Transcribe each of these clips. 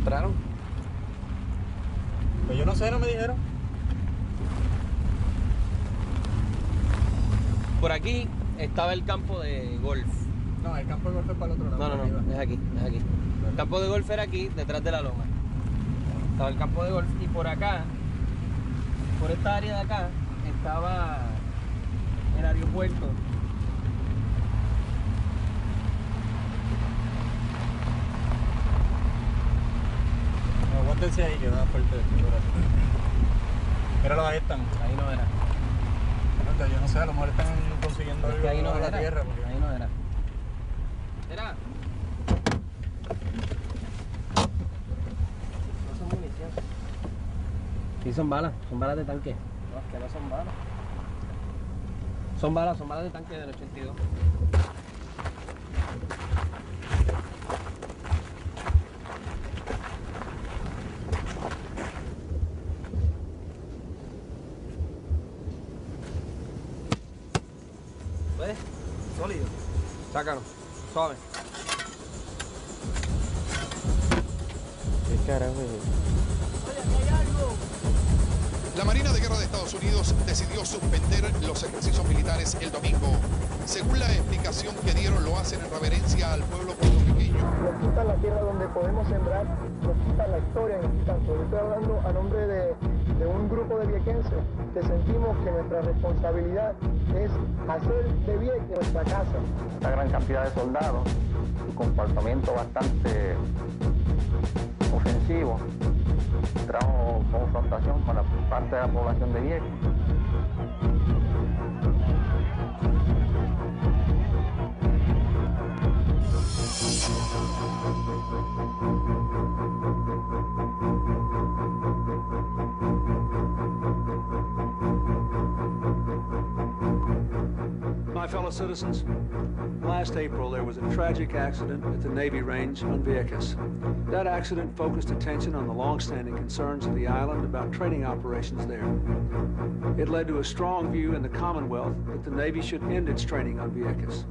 entraron. Pues yo no sé, no me dijeron. Por aquí estaba el campo de golf. No, el campo de golf es para el otro lado. No, es aquí, es aquí. El campo de golf era aquí, detrás de la loma. Estaba el campo de golf y por acá, por esta área de acá, estaba el aeropuerto. No, aguántense ahí que va fuerte el corazón. Míralo, ahí están. Ahí no era. Yo no sé, a lo mejor están consiguiendo Es que ahí no algo de era. la tierra. Porque... Ahí no era. Era. No son municiones. Sí, son balas de tanque. No, es que no son balas. Son balas de tanque del 82. ¿Ves? Sólido. Sácalo. Suave. ¿Qué carajo es eso? La Marina de Guerra de Estados Unidos decidió suspender los ejercicios militares el domingo. Según la explicación que dieron, lo hacen en reverencia al pueblo puertorriqueño. Nos quitan la tierra donde podemos sembrar, nos quitan la historia, nos quitan todo. Yo estoy hablando a nombre de un grupo de viequenses que sentimos que nuestra responsabilidad es hacer de Vieques nuestra casa. Esta gran cantidad de soldados, su comportamiento bastante ofensivo, trajo confrontación con la parte de la población de Vieques. My fellow citizens, last April there was a tragic accident at the Navy range on Vieques. That accident focused attention on the long-standing concerns of the island about training operations there. It led to a strong view in the Commonwealth that the Navy should end its training on Vieques.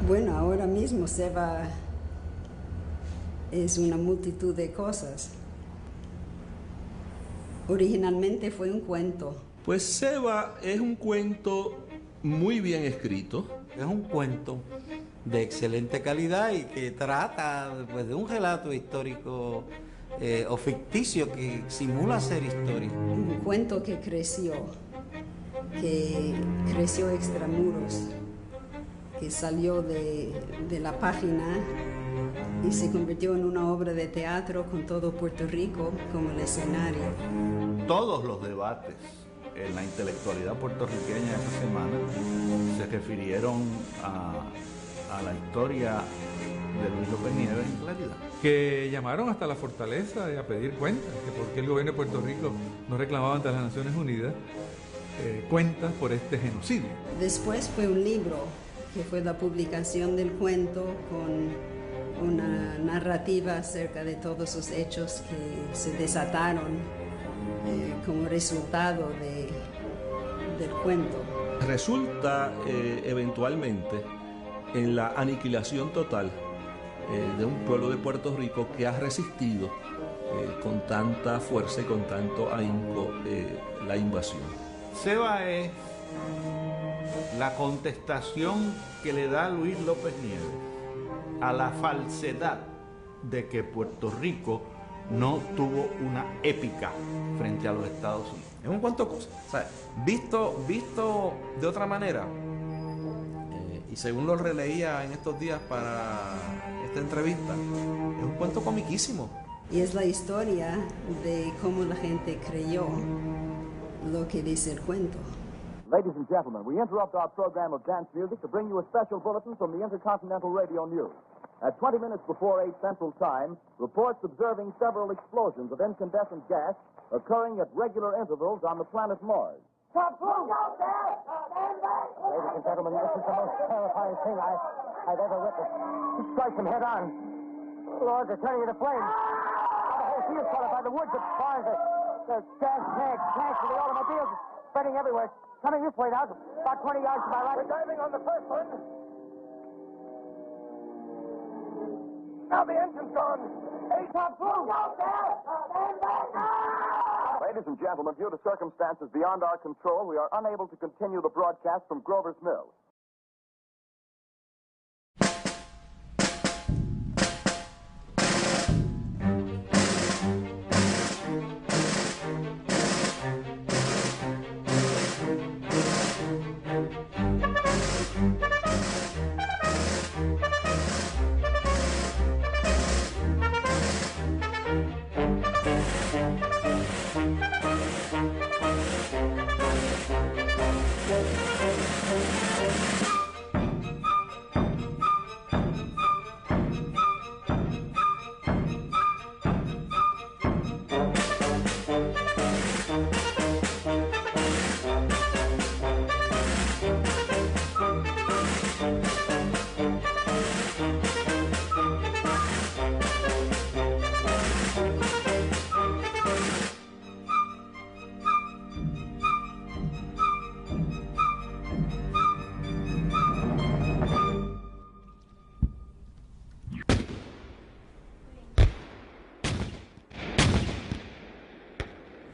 Bueno, ahora mismo Seba es una multitud de cosas. Originalmente fue un cuento. Pues Seba es un cuento muy bien escrito. Es un cuento de excelente calidad y que trata pues, de un relato histórico o ficticio que simula ser historia. Un cuento que creció extramuros, que salió de la página y se convirtió en una obra de teatro con todo Puerto Rico como el escenario. Todos los debates en la intelectualidad puertorriqueña esta semana se refirieron a la historia de Luis López Nieves en claridad. Que llamaron hasta la fortaleza a pedir cuentas, que por qué el gobierno de Puerto Rico no reclamaba ante las Naciones Unidas cuentas por este genocidio. Después fue un libro, que fue la publicación del cuento con una narrativa acerca de todos los hechos que se desataron como resultado del cuento. Resulta eventualmente en la aniquilación total de un pueblo de Puerto Rico que ha resistido con tanta fuerza y con tanto ahínco la invasión. Seba es la contestación que le da Luis López Nieves a la falsedad de que Puerto Rico no tuvo una épica frente a los Estados Unidos. Es un cuento cosa. O sea, visto de otra manera, y según lo releía en estos días para esta entrevista, es un cuento comiquísimo. Y es la historia de cómo la gente creyó lo que dice el cuento. Ladies and gentlemen, we interrupt our program of dance music to bring you a special bulletin from the Intercontinental Radio News. At 20 minutes before 8 Central Time, reports observing several explosions of incandescent gas occurring at regular intervals on the planet Mars. Top Blue! Ladies and gentlemen, this is the most terrifying thing I've ever witnessed. He strikes them head on. Lord, they're turning into flames. The whole field's caught up by the woods, the barns, the gas tanks for the automobiles spreading everywhere. Coming this way now, about 20 yards to my right. We're diving on the first one. Now the engine's gone. Hey, Top Blue! Stand back! Ladies and gentlemen, due to circumstances beyond our control, we are unable to continue the broadcast from Grover's Mill.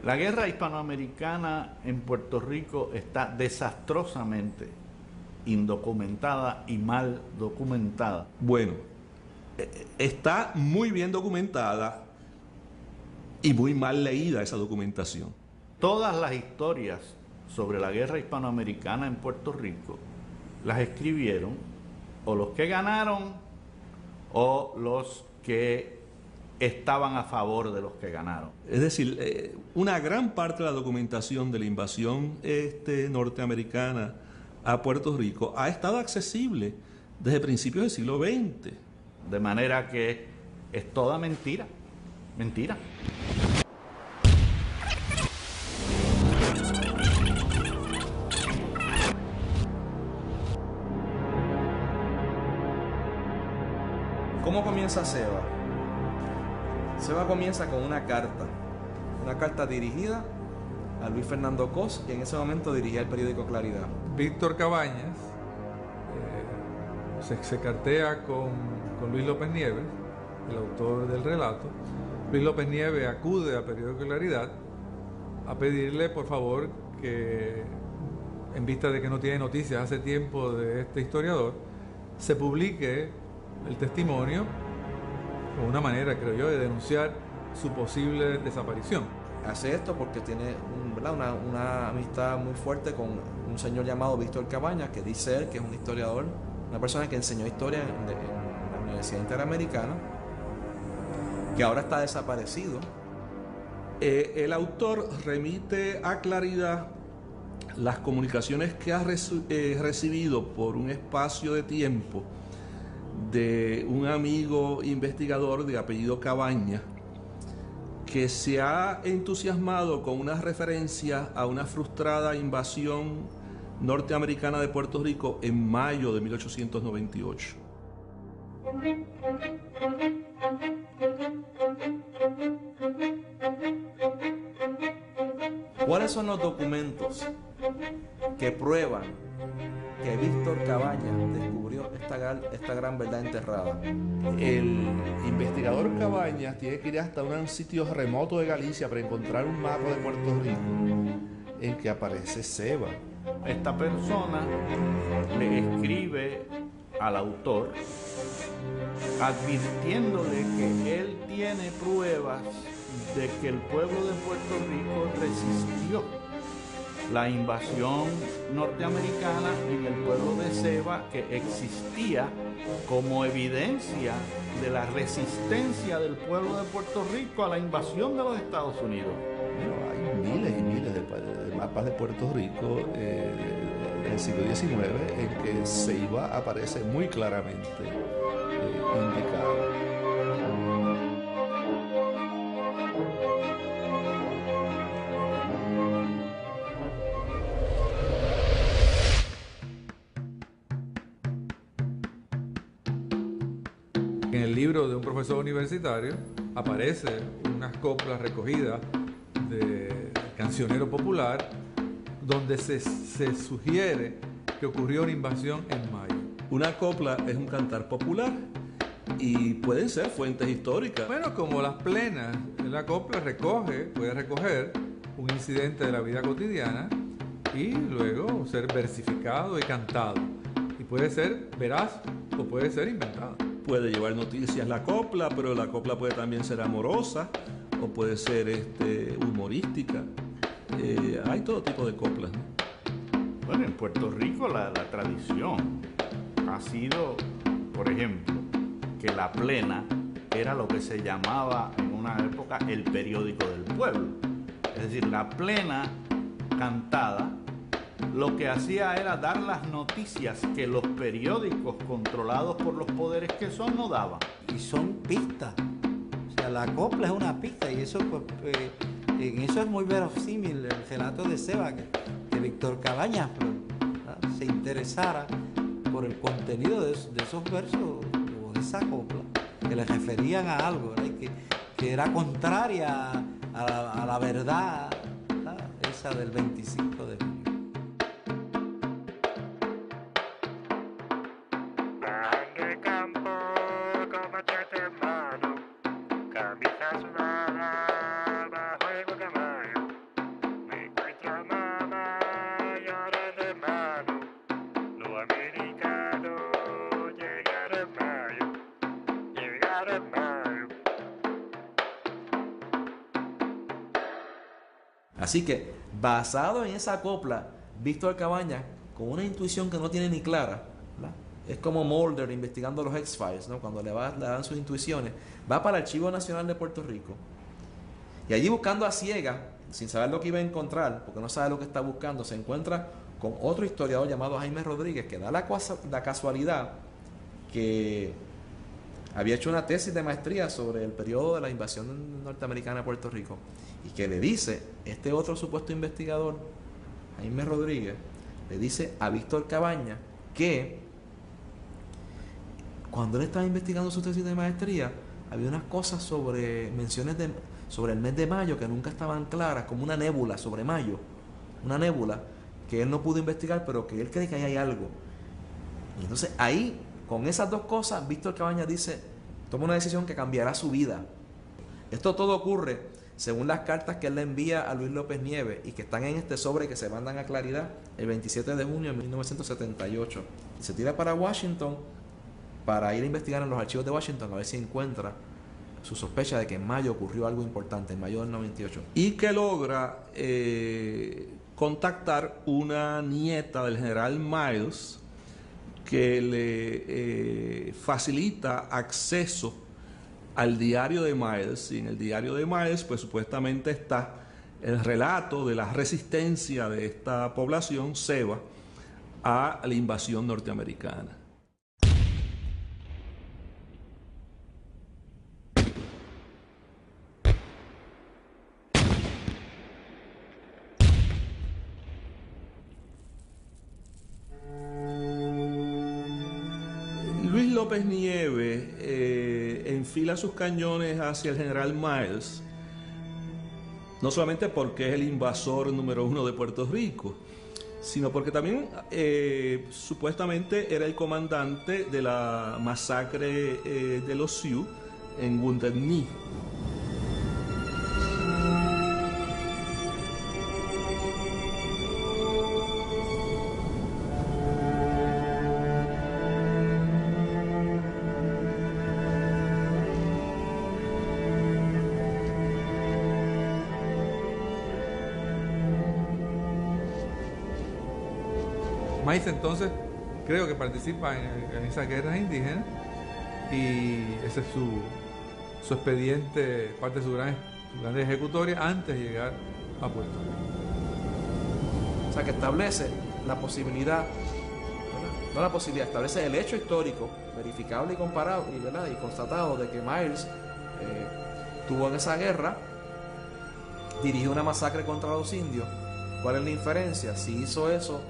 La guerra hispanoamericana en Puerto Rico está desastrosamente indocumentada y mal documentada. Bueno, está muy bien documentada y muy mal leída esa documentación. Todas las historias sobre la guerra hispanoamericana en Puerto Rico las escribieron o los que ganaron o los que estaban a favor de los que ganaron. Es decir, una gran parte de la documentación de la invasión norteamericana a Puerto Rico ha estado accesible desde principios del siglo XX. De manera que es toda mentira. Mentira. ¿Cómo comienza Seba? Seba comienza con una carta dirigida a Luis Fernando Cos, y en ese momento dirigía el periódico Claridad. Víctor Cabañas se cartea con Luis López Nieves, el autor del relato. Luis López Nieves acude al periódico Claridad a pedirle, por favor, que en vista de que no tiene noticias hace tiempo de este historiador, se publique el testimonio como una manera, creo yo, de denunciar su posible desaparición. Hace esto porque tiene una amistad muy fuerte con un señor llamado Víctor Cabañas, que dice él que es un historiador, una persona que enseñó historia en la Universidad Interamericana, que ahora está desaparecido. El autor remite a Claridad las comunicaciones que ha recibido por un espacio de tiempo de un amigo investigador de apellido Cabañas, que se ha entusiasmado con una referencia a una frustrada invasión norteamericana de Puerto Rico en mayo de 1898. ¿Cuáles son los documentos que prueban que Víctor Cabañas descubrió esta gran verdad enterrada? El investigador Cabañas tiene que ir hasta un sitio remoto de Galicia para encontrar un mapa de Puerto Rico en que aparece Ceiba. Esta persona le escribe al autor advirtiéndole que él tiene pruebas de que el pueblo de Puerto Rico resistió la invasión norteamericana en el pueblo de Ceiba, que existía como evidencia de la resistencia del pueblo de Puerto Rico a la invasión de los Estados Unidos. Bueno, hay miles y miles de mapas de Puerto Rico del siglo XIX en que Ceiba aparece muy claramente indicado. En el libro de un profesor universitario aparece unas coplas recogidas de cancionero popular donde se sugiere que ocurrió una invasión en mayo. Una copla es un cantar popular y pueden ser fuentes históricas. Bueno, como las plenas, la copla puede recoger un incidente de la vida cotidiana y luego ser versificado y cantado. Y puede ser veraz o puede ser inventado. Puede llevar noticias la copla, pero la copla puede también ser amorosa o puede ser humorística. Hay todo tipo de coplas, ¿no? Bueno, en Puerto Rico la tradición ha sido, por ejemplo, que la plena era lo que se llamaba en una época el periódico del pueblo. Es decir, la plena cantada lo que hacía era dar las noticias que los periódicos controlados por los poderes que son no daban. Y son pistas. O sea, la copla es una pista y eso, en eso es muy verosímil el relato de Ceiba, que Víctor Cabañas se interesara por el contenido de esos versos o de esa copla, que le referían a algo, ¿verdad? Que era contraria a la verdad, ¿verdad? Esa del 25 de junio. Así que, basado en esa copla, Víctor Cabañas, con una intuición que no tiene ni clara, ¿verdad? Es como Mulder investigando los X-Files, ¿no? Cuando le dan sus intuiciones, va para el Archivo Nacional de Puerto Rico y allí, buscando a ciegas, sin saber lo que iba a encontrar, porque no sabe lo que está buscando, se encuentra con otro historiador llamado Jaime Rodríguez, que da la casualidad que había hecho una tesis de maestría sobre el periodo de la invasión norteamericana a Puerto Rico, y que le dice, este otro supuesto investigador, Jaime Rodríguez, le dice a Víctor Cabañas que cuando él estaba investigando su tesis de maestría, había unas cosas sobre menciones sobre el mes de mayo que nunca estaban claras, como una nébula sobre mayo, una nébula que él no pudo investigar, pero que él cree que ahí hay algo. Y entonces ahí Con esas dos cosas, Víctor Cabañas dice, toma una decisión que cambiará su vida. Esto todo ocurre según las cartas que él le envía a Luis López Nieves y que están en este sobre que se mandan a Claridad el 27 de junio de 1978. Se tira para Washington para ir a investigar en los archivos de Washington a ver si encuentra su sospecha de que en mayo ocurrió algo importante, en mayo del 98. Y que logra contactar una nieta del general Miles que le facilita acceso al diario de Miles, y en el diario de Miles pues supuestamente está el relato de la resistencia de esta población seva a la invasión norteamericana. Luis López Nieves enfila sus cañones hacia el general Miles, no solamente porque es el invasor número 1 de Puerto Rico, sino porque también supuestamente era el comandante de la masacre de los Sioux en Wounded Knee. Miles entonces creo que participa en esas guerras indígenas y ese es su expediente, parte de su gran ejecutoria antes de llegar a Puerto Rico. O sea, que establece la posibilidad, ¿verdad? No la posibilidad, establece el hecho histórico, verificable y comparable, ¿verdad? Y constatado de que Miles tuvo en esa guerra, dirigió una masacre contra los indios. ¿Cuál es la inferencia? Si hizo eso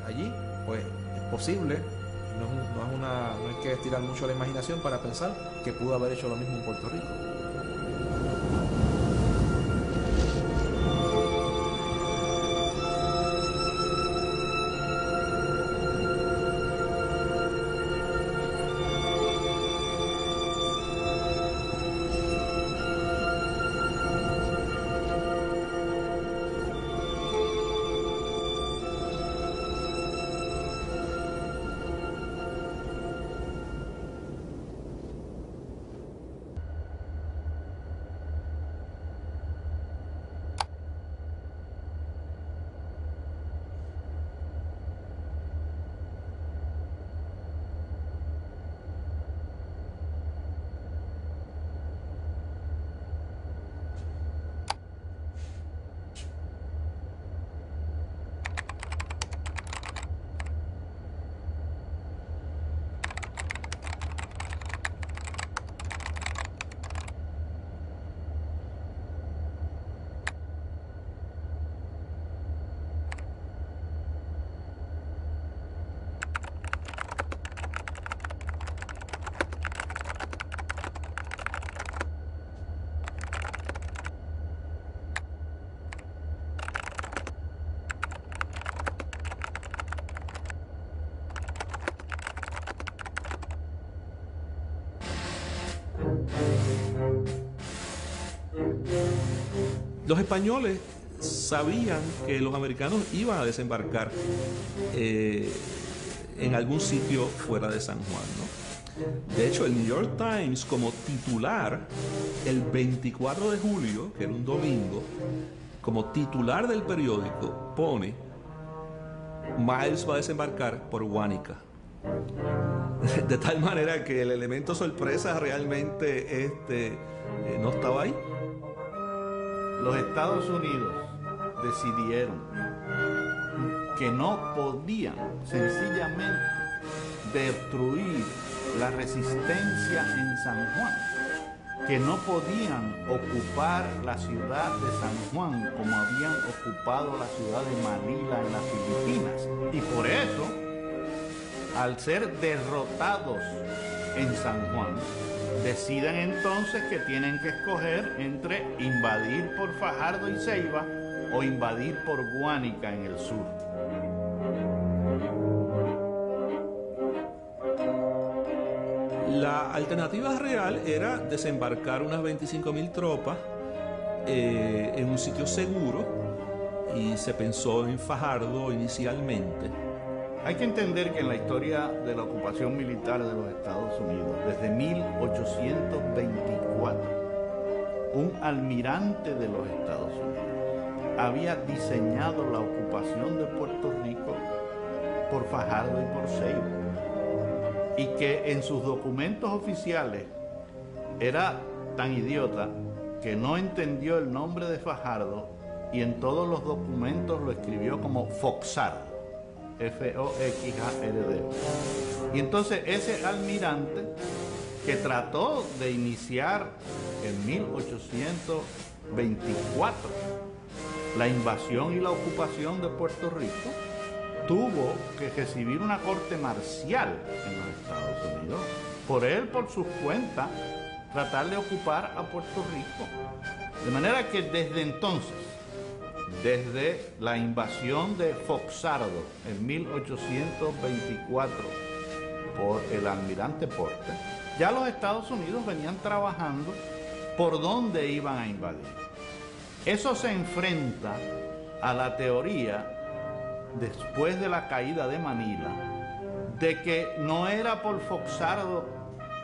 allí, pues es posible, no hay que estirar mucho la imaginación para pensar que pudo haber hecho lo mismo en Puerto Rico. Los españoles sabían que los americanos iban a desembarcar en algún sitio fuera de San Juan, ¿no? De hecho, el New York Times, como titular, el 24 de julio, que era un domingo, como titular del periódico, pone: Miles va a desembarcar por Guánica. De tal manera que el elemento sorpresa realmente no estaba ahí. Los Estados Unidos decidieron que no podían sencillamente destruir la resistencia en San Juan, que no podían ocupar la ciudad de San Juan como habían ocupado la ciudad de Manila en las Filipinas. Y por eso, al ser derrotados en San Juan, deciden entonces que tienen que escoger entre invadir por Fajardo y Ceiba o invadir por Guánica en el sur. La alternativa real era desembarcar unas 25.000 tropas en un sitio seguro, y se pensó en Fajardo inicialmente. Hay que entender que en la historia de la ocupación militar de los Estados Unidos, desde 1824, un almirante de los Estados Unidos había diseñado la ocupación de Puerto Rico por Fajardo y por Ceiba, y que en sus documentos oficiales era tan idiota que no entendió el nombre de Fajardo y en todos los documentos lo escribió como Foxardo, F-O-X-A-R-D. Y entonces ese almirante, que trató de iniciar en 1824 la invasión y la ocupación de Puerto Rico, tuvo que recibir una corte marcial en los Estados Unidos por él, por sus cuentas, tratar de ocupar a Puerto Rico. De manera que desde entonces, desde la invasión de Foxardo en 1824 por el almirante Porter, ya los Estados Unidos venían trabajando por dónde iban a invadir. Eso se enfrenta a la teoría, después de la caída de Manila, de que no era por Foxardo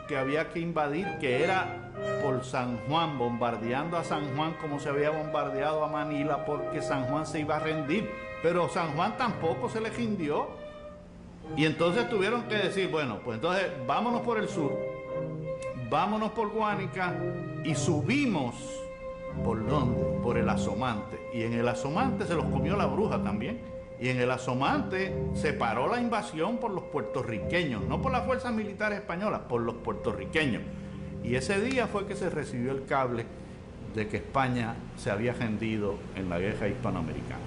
que había que invadir, que era por San Juan, bombardeando a San Juan como se había bombardeado a Manila, porque San Juan se iba a rendir. Pero San Juan tampoco se le rindió. Y entonces tuvieron que decir, bueno, pues entonces vámonos por el sur, vámonos por Guánica y subimos, ¿por dónde? Por el Asomante. Y en el Asomante se los comió la bruja también. Y en el Asomante se paró la invasión por los puertorriqueños, no por las fuerzas militares españolas, por los puertorriqueños. Y ese día fue que se recibió el cable de que España se había rendido en la guerra hispanoamericana.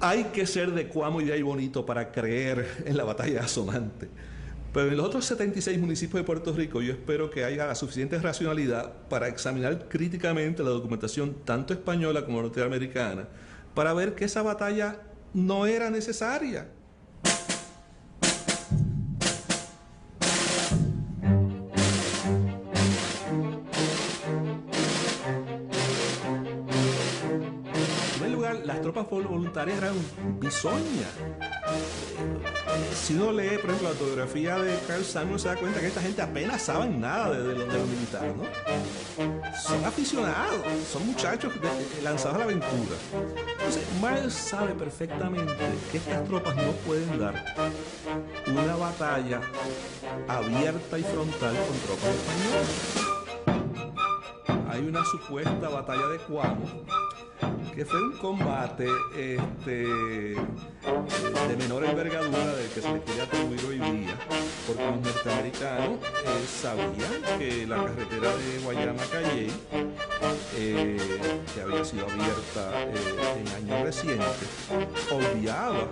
Hay que ser de Cuamo y de Aybonito para creer en la batalla de Asomante. Pero en los otros 76 municipios de Puerto Rico yo espero que haya la suficiente racionalidad para examinar críticamente la documentación tanto española como norteamericana, para ver que esa batalla no era necesaria. Las tropas voluntarias eran bisoñas. Si uno lee, por ejemplo, la autobiografía de Carl Samuel, se da cuenta que esta gente apenas saben nada de lo militar, ¿no? Son aficionados, son muchachos lanzados a la aventura. Entonces, Miles sabe perfectamente que estas tropas no pueden dar una batalla abierta y frontal con tropas españolas. Hay una supuesta batalla de Cuamo, que fue un combate de menor envergadura del que se le quiere atribuir hoy día, porque los norteamericanos sabían que la carretera de Guayama a Calley, que había sido abierta en años recientes, obviaba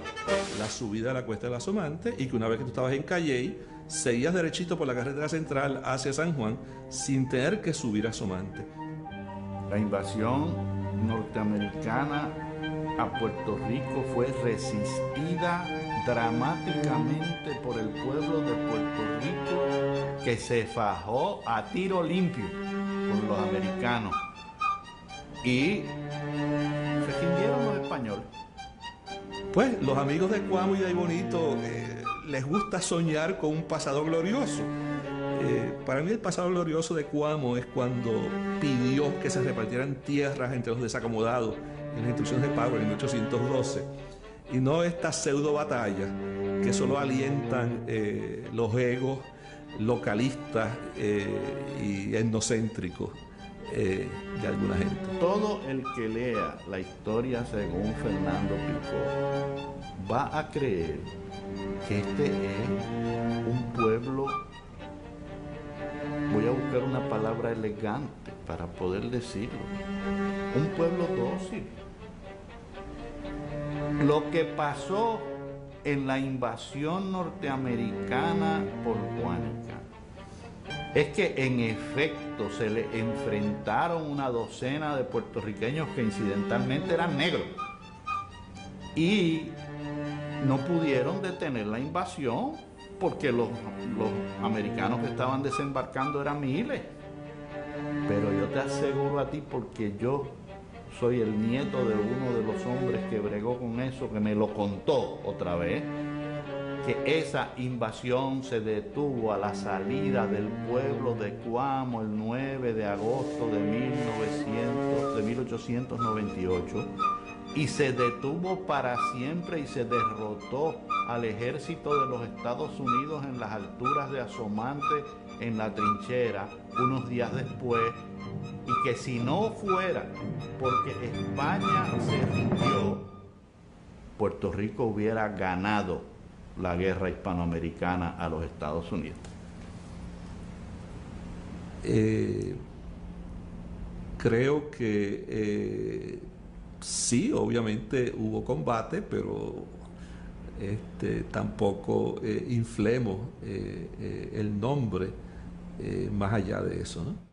la subida a la cuesta del Asomante, y que una vez que tú estabas en Calley, seguías derechito por la carretera central hacia San Juan sin tener que subir a Asomante. La invasión norteamericana a Puerto Rico fue resistida dramáticamente por el pueblo de Puerto Rico, que se fajó a tiro limpio por los americanos, y se rindieron los españoles. Pues los amigos de Cuamo y de Aybonito les gusta soñar con un pasado glorioso. Para mí el pasado glorioso de Cuamo es cuando pidió que se repartieran tierras entre los desacomodados en las instrucciones de Powell en 1812, y no estas pseudo batallas que solo alientan los egos localistas y etnocéntricos de alguna gente. Todo el que lea la historia según Fernando Picó va a creer que este es un pueblo, voy a buscar una palabra elegante para poder decirlo, un pueblo dócil. Lo que pasó en la invasión norteamericana por Guánica es que en efecto se le enfrentaron una docena de puertorriqueños que incidentalmente eran negros y no pudieron detener la invasión, porque los americanos que estaban desembarcando eran miles. Pero yo te aseguro a ti, porque yo soy el nieto de uno de los hombres que bregó con eso, que me lo contó otra vez, que esa invasión se detuvo a la salida del pueblo de Cuamo el 9 de agosto de 1898 y se detuvo para siempre y se derrotó al ejército de los Estados Unidos en las alturas de Asomante, en la trinchera, unos días después, y que si no fuera porque España se rindió, Puerto Rico hubiera ganado la guerra hispanoamericana a los Estados Unidos. Creo que sí, obviamente hubo combate, pero tampoco inflemos el nombre más allá de eso, ¿no?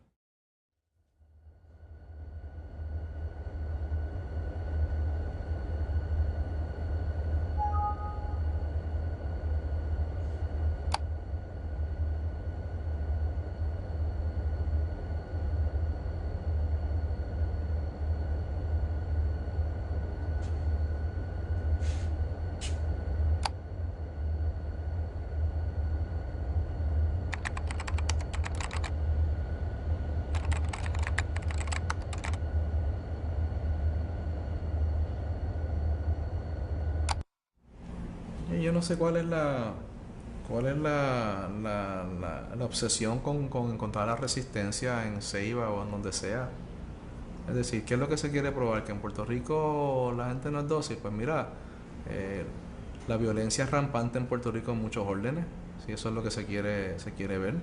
Yo no sé cuál es la obsesión con encontrar la resistencia en Ceiba o en donde sea. Es decir, ¿qué es lo que se quiere probar? ¿Que en Puerto Rico la gente no es dócil? Pues mira, la violencia es rampante en Puerto Rico en muchos órdenes. Si eso es lo que se quiere ver.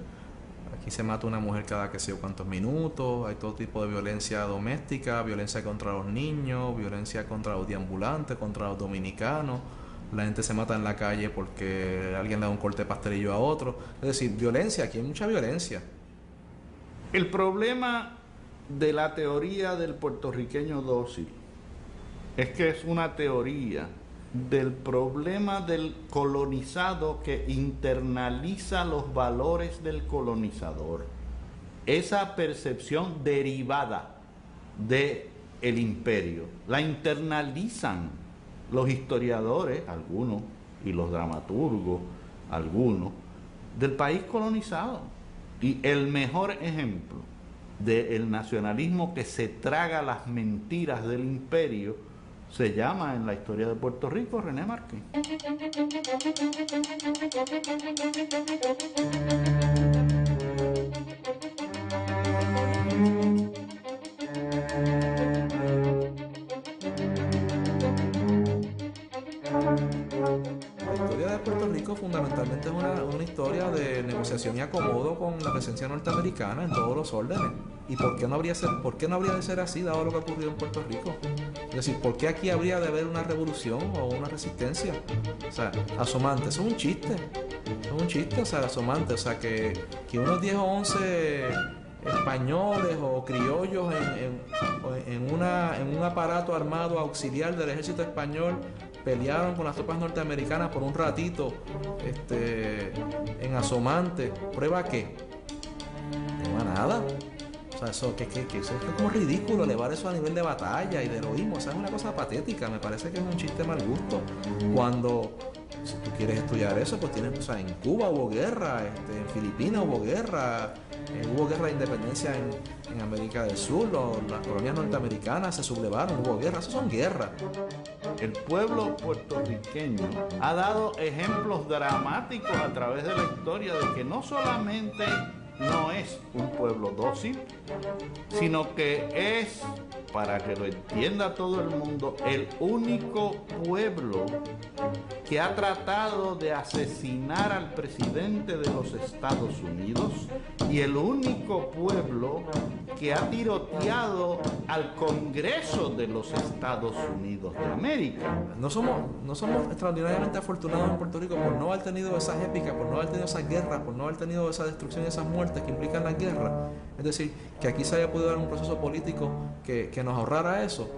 Aquí se mata una mujer cada que sé yo cuántos minutos, hay todo tipo de violencia doméstica, violencia contra los niños, violencia contra los deambulantes, contra los dominicanos. La gente se mata en la calle porque alguien le da un corte de pastelillo a otro. Es decir, violencia, aquí hay mucha violencia. El problema de la teoría del puertorriqueño dócil es que es una teoría del problema del colonizado que internaliza los valores del colonizador. Esa percepción derivada del imperio la internalizan los historiadores, algunos, y los dramaturgos, algunos, del país colonizado. Y el mejor ejemplo del nacionalismo que se traga las mentiras del imperio se llama en la historia de Puerto Rico René Marqués. Puerto Rico fundamentalmente es una historia de negociación y acomodo con la presencia norteamericana en todos los órdenes. ¿Y por qué no habría de ser así dado lo que ocurrió en Puerto Rico? Es decir, ¿por qué aquí habría de haber una revolución o una resistencia? O sea, Asomante, eso es un chiste. Es un chiste, o sea, Asomante, o sea, que unos 10 o 11 españoles o criollos en un aparato armado auxiliar del ejército español pelearon con las tropas norteamericanas por un ratito en Asomante. ¿Prueba qué? No nada. O sea, eso es como ridículo elevar eso a nivel de batalla y de heroísmo. O sea, es una cosa patética. Me parece que es un chiste mal gusto. Cuando, si tú quieres estudiar eso, pues tienes, o sea, en Cuba hubo guerra, en Filipinas hubo guerra de independencia en América del Sur, las colonias norteamericanas se sublevaron, hubo guerra, eso son guerras. El pueblo puertorriqueño ha dado ejemplos dramáticos a través de la historia de que no solamente no es un pueblo dócil, sino que es, para que lo entienda todo el mundo, el único pueblo que ha tratado de asesinar al presidente de los Estados Unidos y el único pueblo que ha tiroteado al Congreso de los Estados Unidos de América. No somos extraordinariamente afortunados en Puerto Rico por no haber tenido esas épicas, por no haber tenido esas guerras, por no haber tenido esa destrucción y esas muertes que implican las guerras. Es decir, que aquí se haya podido dar un proceso político que nos ahorrara eso.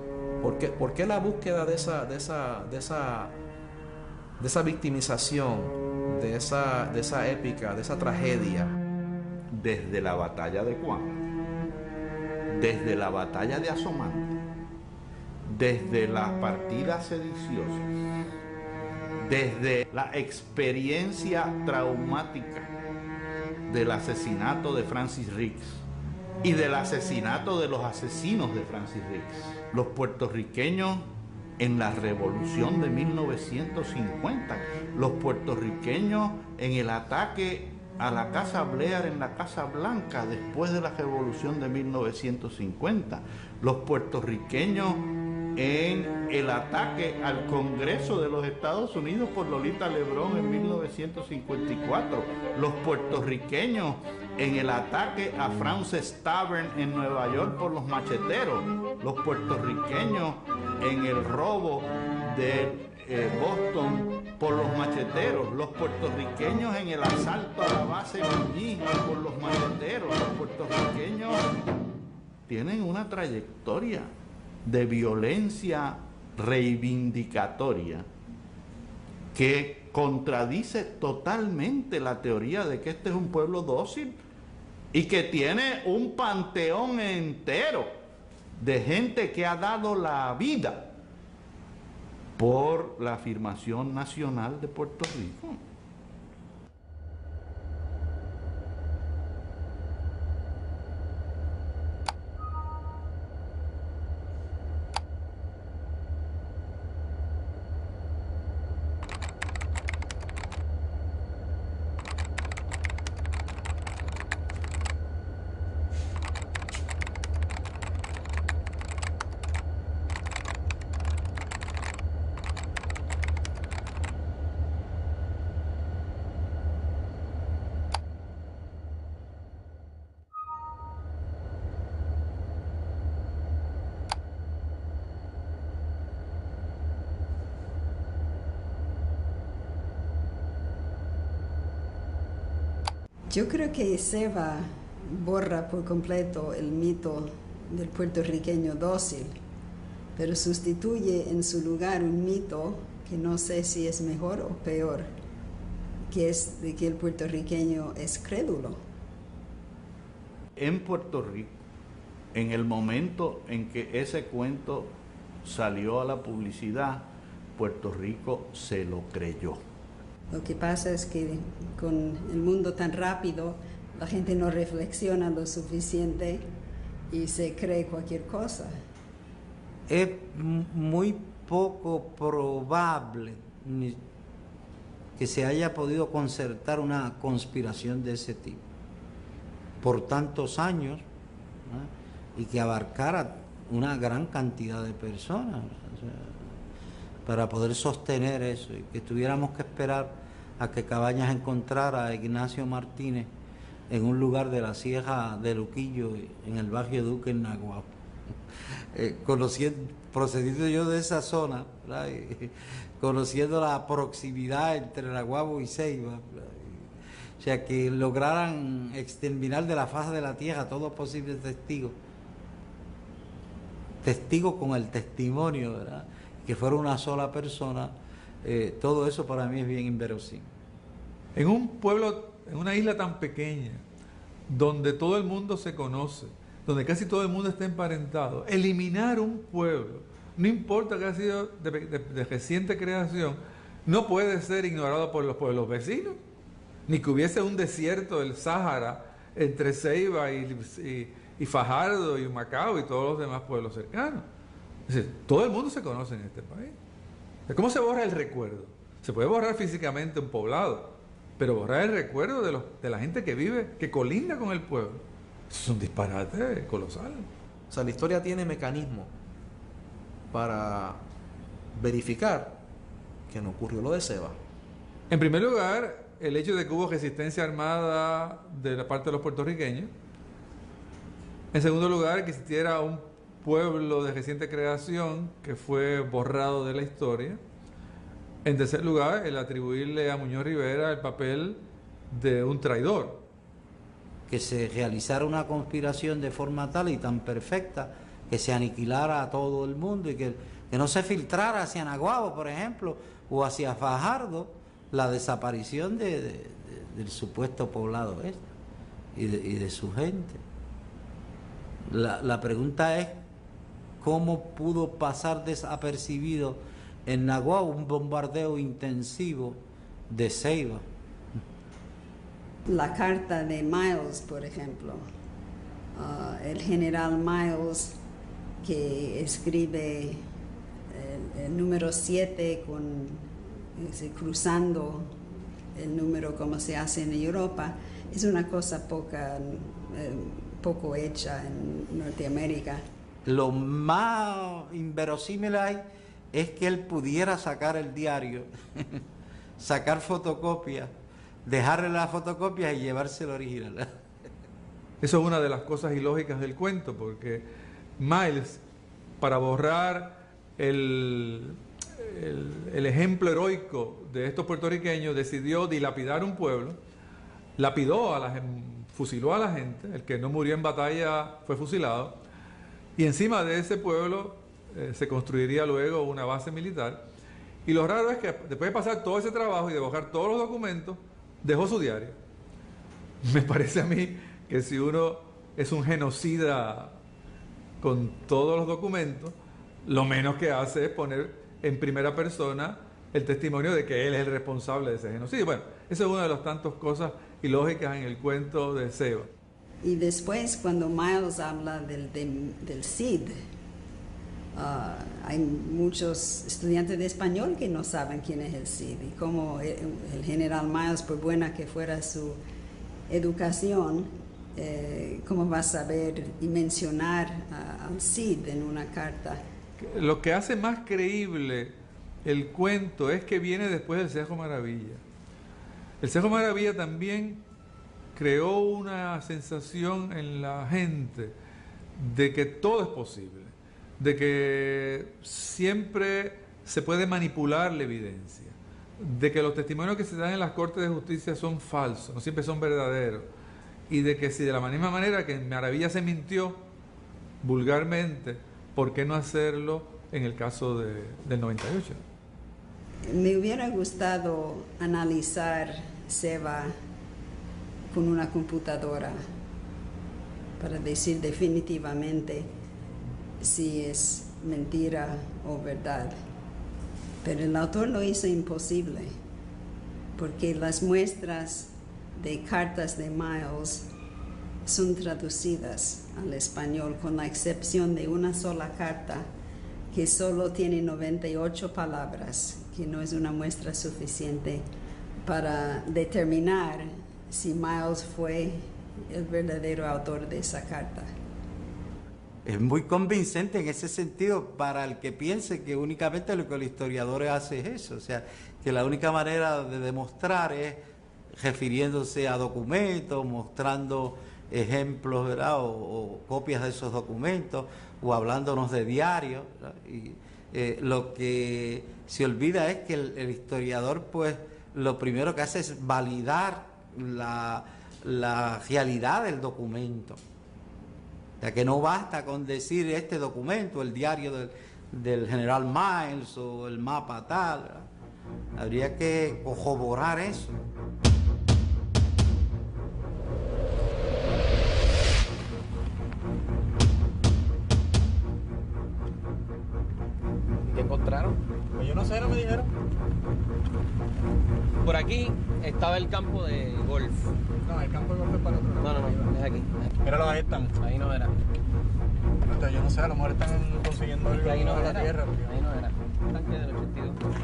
¿Por qué la búsqueda de esa victimización de esa épica, de esa tragedia. Desde la batalla de Cuamo, desde la batalla de Asomante, desde las partidas sediciosas, desde la experiencia traumática del asesinato de Francis Riggs y del asesinato de los asesinos de Francis Riggs, los puertorriqueños en la revolución de 1950, los puertorriqueños en el ataque a la Casa Blair en la Casa Blanca después de la revolución de 1950, los puertorriqueños en el ataque al Congreso de los Estados Unidos por Lolita Lebrón en 1954, los puertorriqueños en el ataque a Frances Tavern en Nueva York por los macheteros, los puertorriqueños en el robo de Boston por los macheteros, los puertorriqueños en el asalto a la base Muñiz por los macheteros, los puertorriqueños tienen una trayectoria de violencia reivindicatoria que contradice totalmente la teoría de que este es un pueblo dócil y que tiene un panteón entero de gente que ha dado la vida por la afirmación nacional de Puerto Rico. Yo creo que Seva borra por completo el mito del puertorriqueño dócil, pero sustituye en su lugar un mito que no sé si es mejor o peor, que es de que el puertorriqueño es crédulo. En Puerto Rico, en el momento en que ese cuento salió a la publicidad, Puerto Rico se lo creyó. Lo que pasa es que con el mundo tan rápido, la gente no reflexiona lo suficiente y se cree cualquier cosa. Es muy poco probable que se haya podido concertar una conspiración de ese tipo por tantos años, ¿no? Y que abarcara una gran cantidad de personas, o sea, para poder sostener eso, y que tuviéramos que esperar a que Cabañas encontrara a Ignacio Martínez en un lugar de la Sierra de Luquillo, en el barrio Duque, en Naguabo. Procediendo yo de esa zona, ¿verdad? Conociendo la proximidad entre Naguabo y Ceiba, ¿verdad? O sea, que lograran exterminar de la faz de la tierra todos posibles testigos con el testimonio, ¿verdad? Que fuera una sola persona, todo eso para mí es bien inverosímil. En un pueblo, en una isla tan pequeña, donde todo el mundo se conoce, donde casi todo el mundo está emparentado, eliminar un pueblo, no importa que haya sido de reciente creación, no puede ser ignorado por los pueblos vecinos, ni que hubiese un desierto del Sáhara entre Ceiba y Fajardo y Macao y todos los demás pueblos cercanos. Es decir, todo el mundo se conoce en este país. ¿Cómo se borra el recuerdo? Se puede borrar físicamente un poblado, pero borrar el recuerdo de la gente que vive, que colinda con el pueblo, eso es un disparate colosal. O sea, la historia tiene mecanismos para verificar que no ocurrió lo de Seva. En primer lugar, el hecho de que hubo resistencia armada de la parte de los puertorriqueños. En segundo lugar, que existiera un pueblo de reciente creación que fue borrado de la historia. En tercer lugar, el atribuirle a Muñoz Rivera el papel de un traidor. Que se realizara una conspiración de forma tal y tan perfecta que se aniquilara a todo el mundo y que no se filtrara hacia Naguabo, por ejemplo, o hacia Fajardo, la desaparición del supuesto poblado este y de su gente. La pregunta es cómo pudo pasar desapercibido en Naguao un bombardeo intensivo de Ceiba. La carta de Miles, por ejemplo, el general Miles, que escribe el número 7 cruzando el número como se hace en Europa, es una cosa poco hecha en Norteamérica. Lo más inverosímil hay es que él pudiera sacar el diario, sacar fotocopias, dejarle la fotocopia y llevarse el original. Eso es una de las cosas ilógicas del cuento, porque Miles, para borrar el ejemplo heroico de estos puertorriqueños, decidió dilapidar un pueblo, lapidó fusiló a la gente, el que no murió en batalla fue fusilado, y encima de ese pueblo se construiría luego una base militar. Y lo raro es que después de pasar todo ese trabajo y de borrar todos los documentos, dejó su diario. Me parece a mí que si uno es un genocida con todos los documentos, lo menos que hace es poner en primera persona el testimonio de que él es el responsable de ese genocidio. Bueno, esa es una de las tantas cosas ilógicas en el cuento de Ceiba. Y después, cuando Miles habla del Cid, hay muchos estudiantes de español que no saben quién es el Cid. Y como el general Miles, por buena que fuera su educación, ¿cómo va a saber y mencionar al Cid en una carta? Lo que hace más creíble el cuento es que viene después del Cerro Maravilla. El Cerro Maravilla también creó una sensación en la gente de que todo es posible, de que siempre se puede manipular la evidencia, de que los testimonios que se dan en las cortes de justicia son falsos, no siempre son verdaderos, y de que si de la misma manera que en Maravilla se mintió vulgarmente, ¿por qué no hacerlo en el caso del 98? Me hubiera gustado analizar Ceiba con una computadora para decir definitivamente si es mentira o verdad. Pero el autor lo hizo imposible, porque las muestras de cartas de Miles son traducidas al español, con la excepción de una sola carta que solo tiene 98 palabras, que no es una muestra suficiente para determinar si Miles fue el verdadero autor de esa carta. Es muy convincente en ese sentido para el que piense que únicamente lo que el historiador hace es eso, o sea, que la única manera de demostrar es refiriéndose a documentos, mostrando ejemplos, ¿verdad? O copias de esos documentos, o hablándonos de diarios, ¿verdad? Y lo que se olvida es que el historiador, pues, lo primero que hace es validar la realidad del documento. O sea, que no basta con decir este documento, el diario del general Miles o el mapa tal, ¿verdad? Habría que corroborar eso. ¿Qué encontraron? Pues yo no sé, no me dijeron. Por aquí estaba el campo de golf. No, el campo de golf es para otro lado. No, es aquí. Míralo, ahí están. Ahí no era. Entonces, yo no sé, a lo mejor están consiguiendo algo Ahí no en la era. tierra. Ahí no era. Tanque del 82.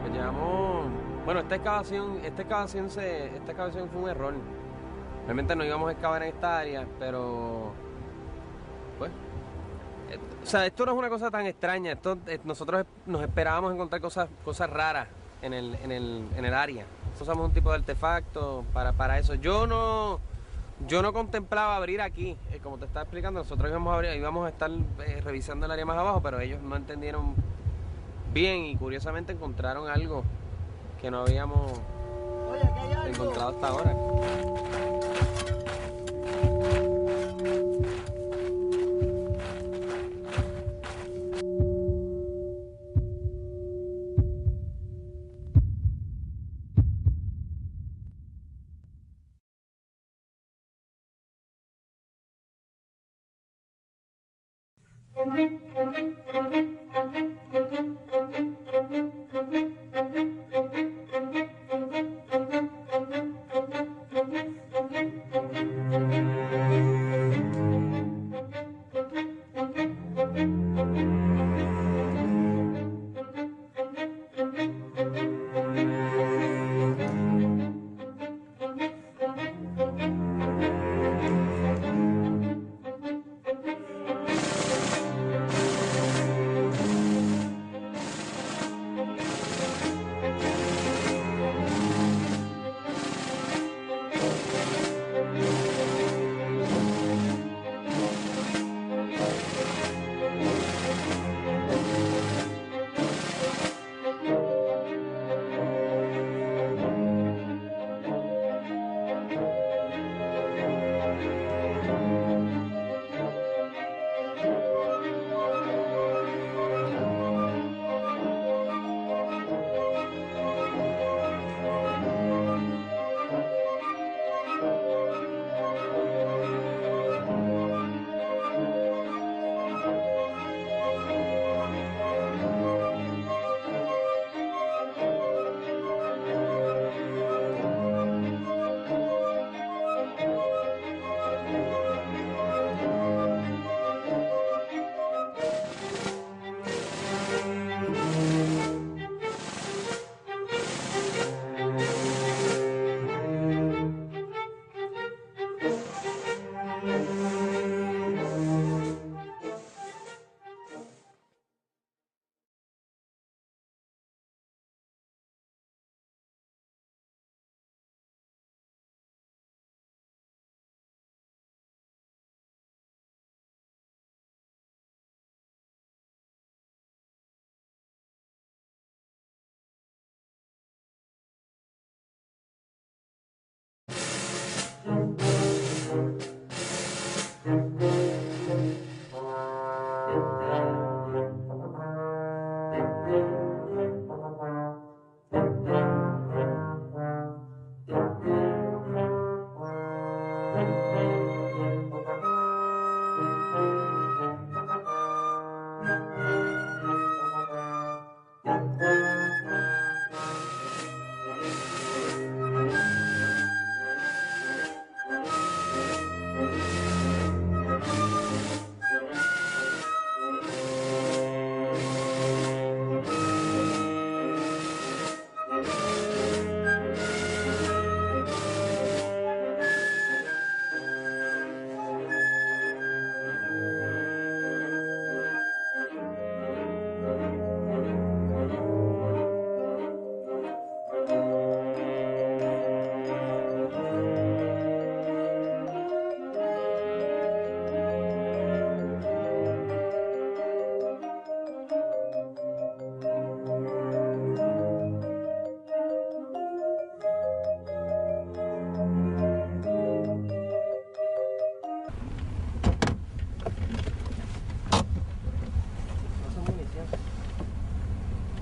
Pues llevamos... Bueno, esta excavación fue un error. Realmente no íbamos a excavar en esta área, pero... Pues... O sea, esto no es una cosa tan extraña. Nosotros nos esperábamos encontrar cosas raras en el área. Usamos un tipo de artefacto para eso. Yo no contemplaba abrir aquí. Como te estaba explicando, nosotros íbamos a estar revisando el área más abajo, pero ellos no entendieron bien y curiosamente encontraron algo que no habíamos encontrado hasta ahora.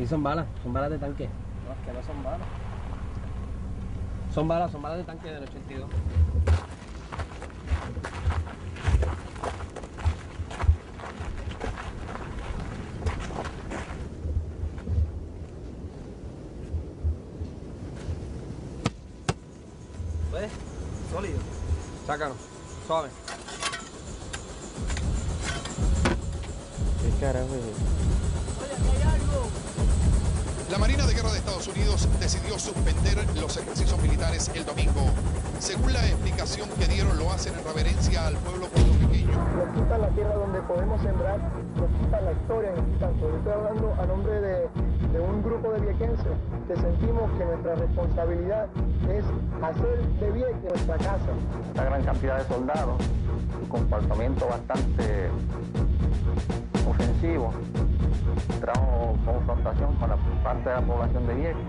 Sí, son balas de tanque. No, es que no son balas. Son balas de tanque del 82. ¿Ves? Sólido. Sácalo, suave. ¿Qué carajo es eso? La Marina de Guerra de Estados Unidos decidió suspender los ejercicios militares el domingo. Según la explicación que dieron, lo hacen en reverencia al pueblo puertorriqueño. Nos quitan la tierra donde podemos sembrar, nos quitan la historia en este tanto. Yo estoy hablando a nombre de un grupo de viequenses que sentimos que nuestra responsabilidad es hacer de Vieques nuestra casa. Esta gran cantidad de soldados, su comportamiento bastante ofensivo, trajo confrontación con la parte de la población de Vieques.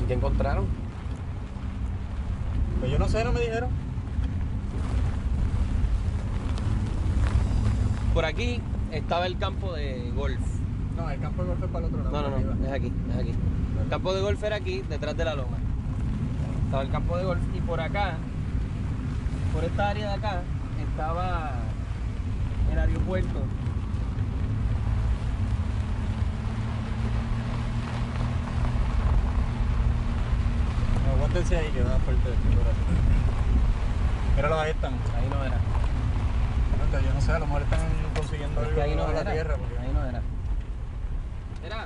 ¿Y qué encontraron? Pues yo no sé, no me dijeron. Por aquí estaba el campo de golf. No, el campo de golf es para el otro lado. No, es aquí. El campo de golf era aquí, detrás de la loma. Estaba el campo de golf y por acá, por esta área de acá, estaba el aeropuerto. Aguántense ahí que va fuerte el corazón. Míralo, ahí están. Ahí no era. No, yo no sé, a lo mejor están consiguiendo algo ahí no de la era. tierra. Porque... Ahí no era. Era.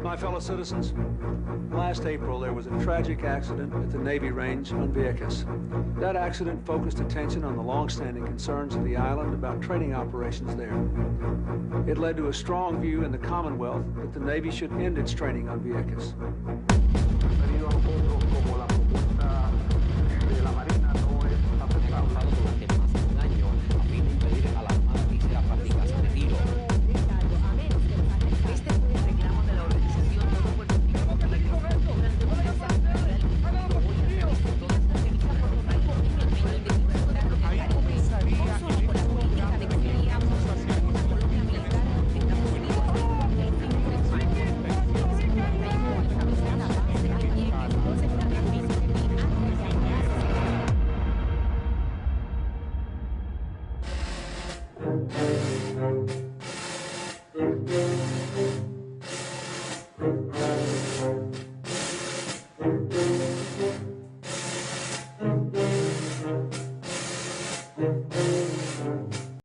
My fellow citizens, last April there was a tragic accident at the Navy range on Vieques. That accident focused attention on the long-standing concerns of the island about training operations there. It led to a strong view in the Commonwealth that the Navy should end its training on Vieques.